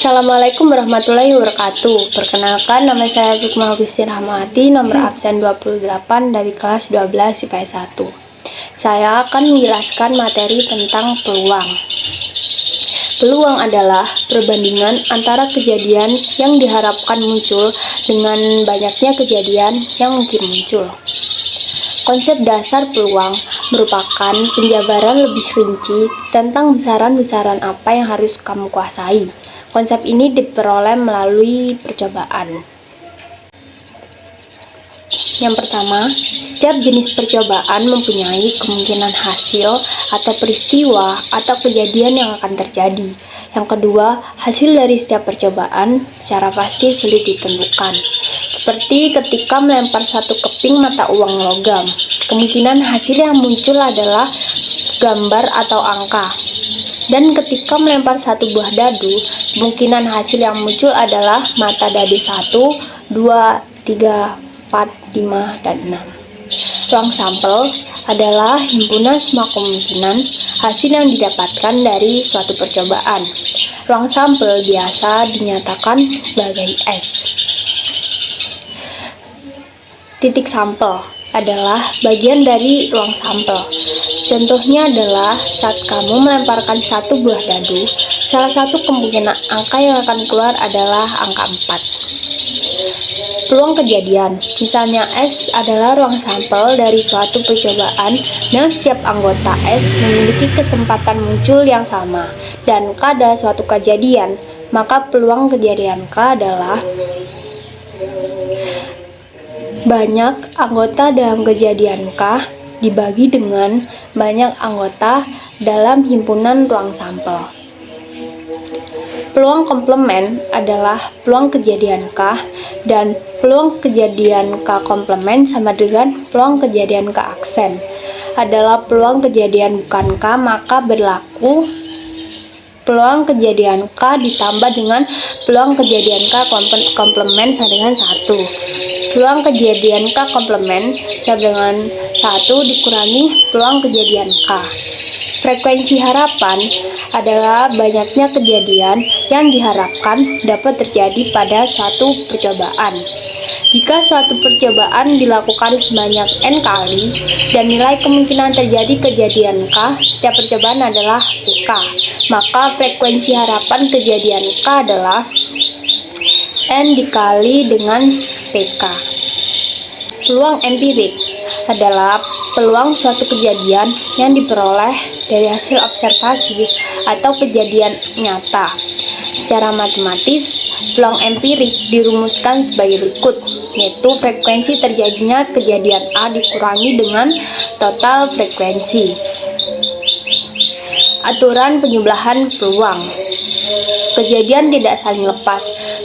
Assalamualaikum warahmatullahi wabarakatuh. Perkenalkan, nama saya Sukma Agusti Rahmawati, nomor absen 28 dari kelas 12 IPS 1. Saya akan menjelaskan materi tentang peluang. Peluang adalah perbandingan antara kejadian yang diharapkan muncul dengan banyaknya kejadian yang mungkin muncul. Konsep dasar peluang merupakan penjabaran lebih rinci tentang besaran-besaran apa yang harus kamu kuasai. Konsep ini diperoleh melalui percobaan. Yang pertama, setiap jenis percobaan mempunyai kemungkinan hasil atau peristiwa atau kejadian yang akan terjadi. Yang kedua, hasil dari setiap percobaan secara pasti sulit ditentukan. Seperti ketika melempar satu keping mata uang logam, kemungkinan hasil yang muncul adalah gambar atau angka. Dan ketika melempar satu buah dadu, kemungkinan hasil yang muncul adalah mata dadu 1, 2, 3, 4, 5, dan 6. Ruang sampel adalah himpunan semua kemungkinan hasil yang didapatkan dari suatu percobaan. Ruang sampel biasa dinyatakan sebagai S. Titik sampel adalah bagian dari ruang sampel. Contohnya adalah saat kamu melemparkan satu buah dadu, salah satu kemungkinan angka yang akan keluar adalah angka 4. Peluang kejadian, misalnya S adalah ruang sampel dari suatu percobaan dan setiap anggota S memiliki kesempatan muncul yang sama, dan K adalah suatu kejadian, maka peluang kejadian K adalah banyak anggota dalam kejadian K dibagi dengan banyak anggota dalam himpunan ruang sampel. Peluang komplement adalah peluang kejadian K, dan peluang kejadian K komplement sama dengan peluang kejadian K aksen. Adalah peluang kejadian bukan K, maka berlaku peluang kejadian K ditambah dengan peluang kejadian K komplement sama dengan 1. Peluang kejadian K komplement sama dengan 1 dikurangi peluang kejadian K. Frekuensi harapan adalah banyaknya kejadian yang diharapkan dapat terjadi pada suatu percobaan. Jika suatu percobaan dilakukan sebanyak N kali dan nilai kemungkinan terjadi kejadian K setiap percobaan adalah PK, maka frekuensi harapan kejadian K adalah N dikali dengan PK. Peluang empirik adalah peluang suatu kejadian yang diperoleh dari hasil observasi atau kejadian nyata. Secara matematis, peluang empirik dirumuskan sebagai berikut, yaitu frekuensi terjadinya kejadian A dikurangi dengan total frekuensi. Aturan penjumlahan peluang. Kejadian tidak saling lepas.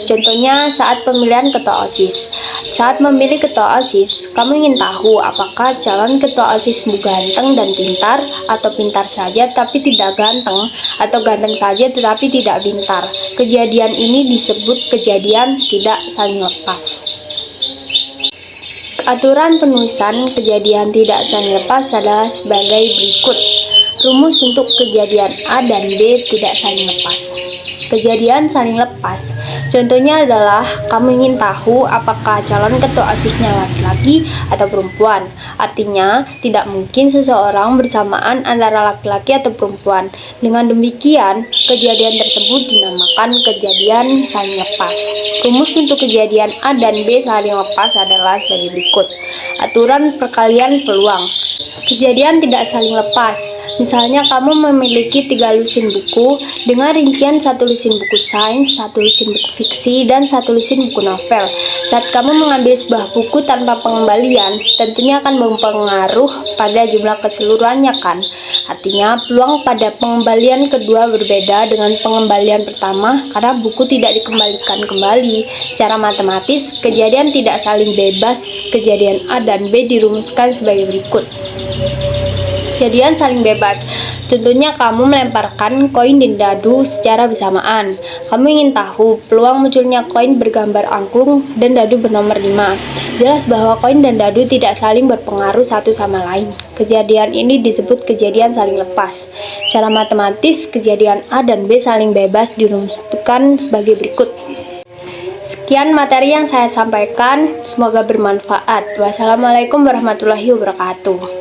Contohnya saat pemilihan ketua OSIS. Saat memilih ketua OSIS, kamu ingin tahu apakah calon ketua OSISmu ganteng dan pintar, atau pintar saja tapi tidak ganteng, atau ganteng saja tetapi tidak pintar. Kejadian ini disebut kejadian tidak saling lepas. Aturan penulisan kejadian tidak saling lepas adalah sebagai berikut. Rumus untuk kejadian A dan B tidak saling lepas. Kejadian saling lepas, contohnya adalah kamu ingin tahu apakah calon ketua OSISnya laki-laki atau perempuan. Artinya, tidak mungkin seseorang bersamaan antara laki-laki atau perempuan. Dengan demikian, kejadian tersebut dinamakan kejadian saling lepas. Rumus untuk kejadian A dan B saling lepas adalah sebagai berikut. Aturan perkalian peluang. Kejadian tidak saling lepas. Misalnya kamu memiliki 3 lusin buku dengan rincian 1 lusin buku sains, 1 lusin buku fiksi, dan 1 lusin buku novel. Saat kamu mengambil sebuah buku tanpa pengembalian, tentunya akan berpengaruh pada jumlah keseluruhannya kan? Artinya peluang pada pengembalian kedua berbeda dengan pengembalian pertama karena buku tidak dikembalikan kembali. Secara matematis, kejadian tidak saling bebas. Kejadian A dan B dirumuskan sebagai berikut. kejadian saling bebas. Tentunya kamu melemparkan koin dan dadu secara bersamaan. Kamu ingin tahu peluang munculnya koin bergambar angklung dan dadu bernomor 5. Jelas bahwa koin dan dadu tidak saling berpengaruh satu sama lain. Kejadian ini disebut kejadian saling lepas. Cara matematis, kejadian A dan B saling bebas dirumuskan sebagai berikut. Sekian materi yang saya sampaikan, semoga bermanfaat. Wassalamualaikum warahmatullahi wabarakatuh.